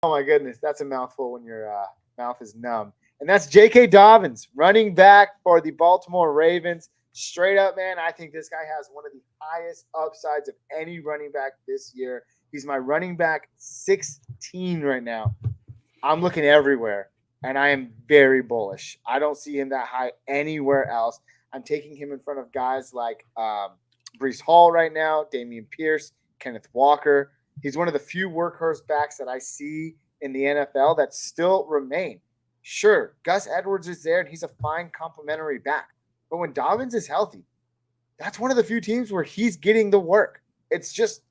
Oh my goodness, that's a mouthful when your mouth is numb. And that's J.K. Dobbins, running back for the Baltimore Ravens. Straight up, man, I think this guy has one of the highest upsides of any running back this year. He's my running back 16 right now. I'm looking everywhere, and I am very bullish. I don't see him that high anywhere else. I'm taking him in front of guys like Brees Hall right now, Damian Pierce, Kenneth Walker. He's one of the few workhorse backs that I see in the NFL that still remain. Sure, Gus Edwards is there, and he's a fine complementary back. But when Dobbins is healthy, that's one of the few teams where he's getting the work. It's just,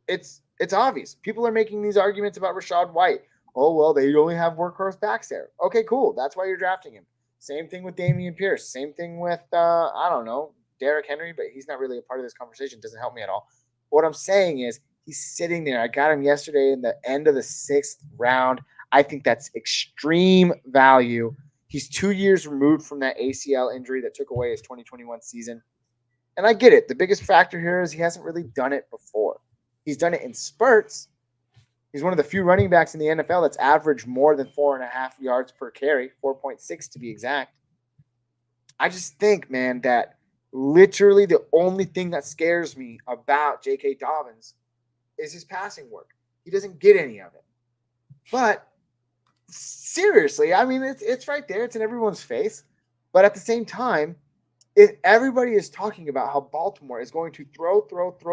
it's obvious. People are making these arguments about Rashad White. Oh well, they only have workhorse backs there. Okay, cool. That's why you're drafting him. Same thing with Damian Pierce. Same thing with I don't know, Derrick Henry, but he's not really a part of this conversation. Doesn't help me at all. What I'm saying is he's sitting there. I got him yesterday in the end of the 6th round. I think that's extreme value. He's 2 years removed from that ACL injury that took away his 2021 season. And I get it. The biggest factor here is he hasn't really done it before. He's done it in spurts. He's one of the few running backs in the NFL that's averaged more than 4.5 yards per carry, 4.6 to be exact. I just think, man, that literally the only thing that scares me about J.K. Dobbins is his passing work. He doesn't get any of it. But seriously, I mean, it's right there. It's in everyone's face. But at the same time, if everybody is talking about how Baltimore is going to throw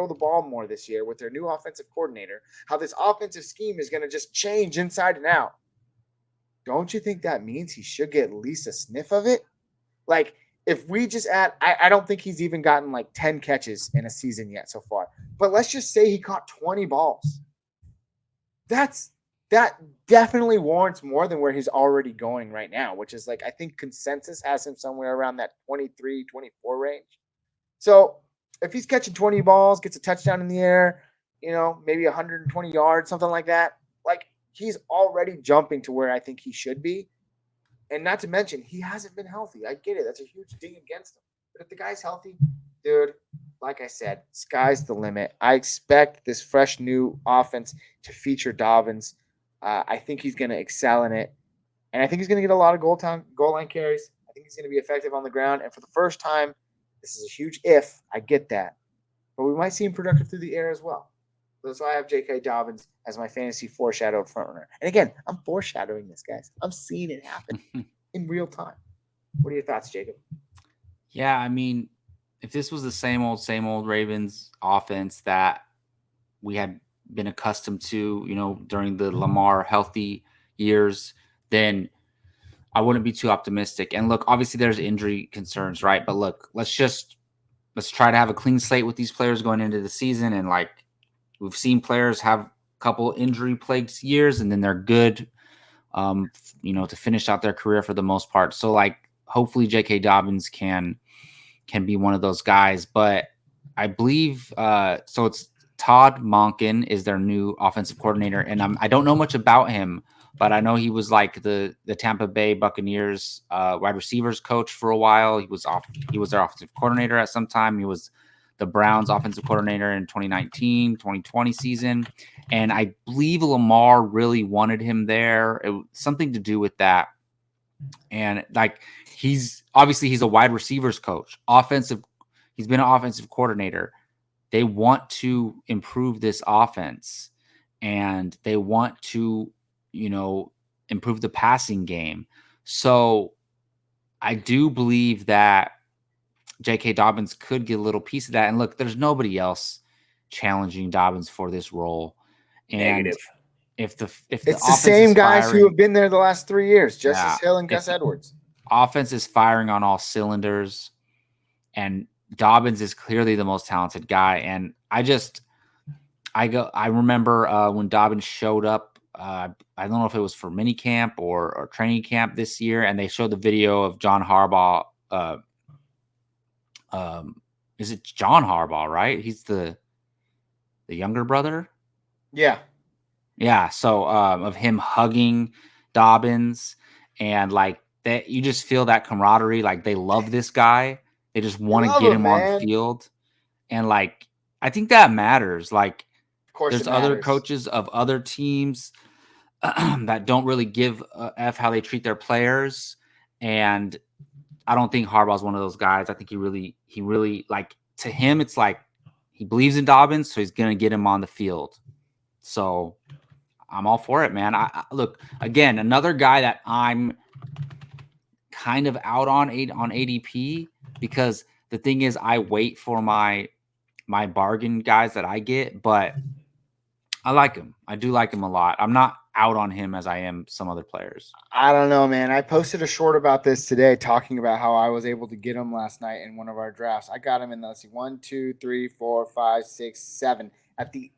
the ball more this year with their new offensive coordinator, how this offensive scheme is going to just change inside and out, don't you think that means he should get at least a sniff of it? Like, if we just add, I don't think he's even gotten like 10 catches in a season yet so far. But let's just say he caught 20 balls. That definitely warrants more than where he's already going right now, which is like, I think consensus has him somewhere around that 23, 24 range. So if he's catching 20 balls, gets a touchdown in the air, maybe 120 yards, something like that, like he's already jumping to where I think he should be. And not to mention, he hasn't been healthy. I get it. That's a huge ding against him. But if the guy's healthy, dude, like I said, sky's the limit. I expect this fresh new offense to feature Dobbins. I think he's going to excel in it. And I think he's going to get a lot of goal line carries. I think he's going to be effective on the ground. And for the first time, this is a huge if. I get that. But we might see him productive through the air as well. That's why I have J.K. Dobbins as my fantasy foreshadowed frontrunner. And again, I'm foreshadowing this, guys. I'm seeing it happen in real time. What are your thoughts, Jacob? Yeah, I mean, if this was the same old Ravens offense that we had been accustomed to, during the Lamar healthy years, then I wouldn't be too optimistic. And look, obviously there's injury concerns, right? But look, let's try to have a clean slate with these players going into the season. And like we've seen players have a couple injury plagued years and then they're good, to finish out their career for the most part. So like hopefully J.K. Dobbins can be one of those guys. But I believe so it's Todd Monken is their new offensive coordinator. And I don't know much about him, but I know he was like the Tampa Bay Buccaneers wide receivers coach for a while. He was their offensive coordinator at some time. He was the Browns offensive coordinator in 2019, 2020 season. And I believe Lamar really wanted him there. Something to do with that. And like he's a wide receivers coach, he's been an offensive coordinator. They want to improve this offense and they want to, improve the passing game. So I do believe that J.K. Dobbins could get a little piece of that. And look, there's nobody else challenging Dobbins for this role. And Negative. If the It's the offense same is guys who firing, have been there the last 3 years, yeah, Justice Hill and if Gus the Edwards. offense is firing on all cylinders, and Dobbins is clearly the most talented guy. And I remember when Dobbins showed up. I don't know if it was for mini camp or training camp this year, and they showed the video of John Harbaugh. Is it John Harbaugh? Right? He's the younger brother. Yeah. Yeah. So of him hugging Dobbins, and like that, you just feel that camaraderie. Like they love this guy. They just I want to love get him, him on the man. field. And like, I think that matters. Like, Of course there's it other matters. coaches of other teams that don't really give a F how they treat their players. And I don't think Harbaugh's one of those guys. I think he really like, to him, it's like he believes in Dobbins, so he's gonna get him on the field. So I'm all for it, man. I look, again, another guy that I'm kind of out on ADP, because the thing is I wait for my bargain guys that I get, but I like him. I do like him a lot. I'm not out on him as I am some other players. I don't know, man. I posted a short about this today, talking about how I was able to get him last night in one of our drafts. I got him in, let's see, 1, 2, 3, 4, 5, 6, 7 at the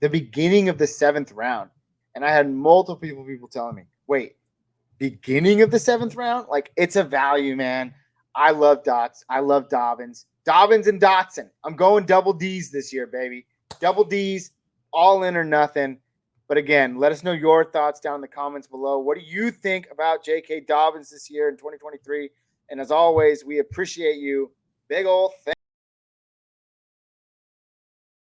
beginning of the 7th round. And I had multiple people telling me, wait, beginning of the 7th round? Like, it's a value, man. I love Dots. I love Dobbins. Dobbins and Dotson. I'm going double D's this year, baby. Double D's, all in or nothing. But again, let us know your thoughts down in the comments below. What do you think about J.K. Dobbins this year in 2023? And as always, we appreciate you. Big ol' thanks.